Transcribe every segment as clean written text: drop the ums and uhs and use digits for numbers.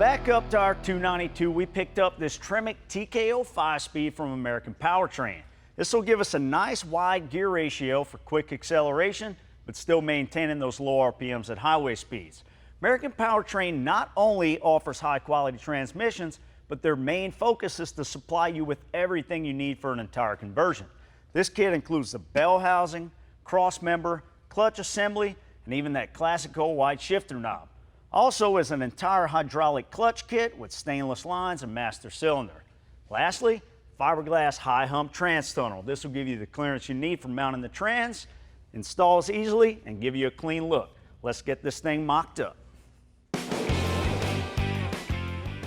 back up to our 292, we picked up this Tremec TKO 5-speed from American Powertrain. This will give us a nice wide gear ratio for quick acceleration, but still maintaining those low RPMs at highway speeds. American Powertrain not only offers high-quality transmissions, but their main focus is to supply you with everything you need for an entire conversion. This kit includes the bell housing, cross member, clutch assembly, and even that classic old white shifter knob. Also is an entire hydraulic clutch kit with stainless lines and master cylinder. Lastly, fiberglass high hump trans tunnel. This will give you the clearance you need for mounting the trans, installs easily, and give you a clean look. Let's get this thing mocked up.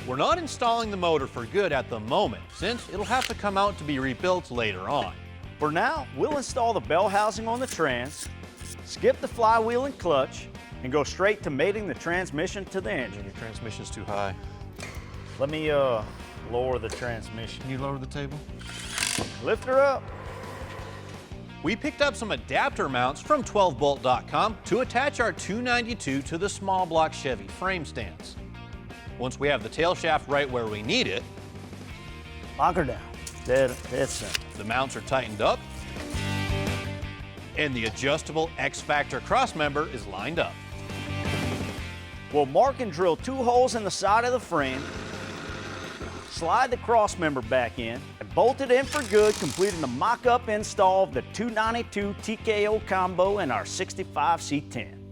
We're not installing the motor for good at the moment, since it'll have to come out to be rebuilt later on. For now, we'll install the bell housing on the trans, skip the flywheel and clutch, and go straight to mating the transmission to the engine. Your transmission's too high. Let me lower the transmission. Can you lower the table? Lift her up. We picked up some adapter mounts from 12bolt.com to attach our 292 to the small block Chevy frame stands. Once we have the tail shaft right where we need it, Lock her down. Dead center. the mounts are tightened up, and the adjustable X-Factor crossmember is lined up. We'll mark and drill 2 holes in the side of the frame, slide the crossmember back in, and bolt it in for good, completing the mock-up install of the 292 TKO combo in our 65 C10.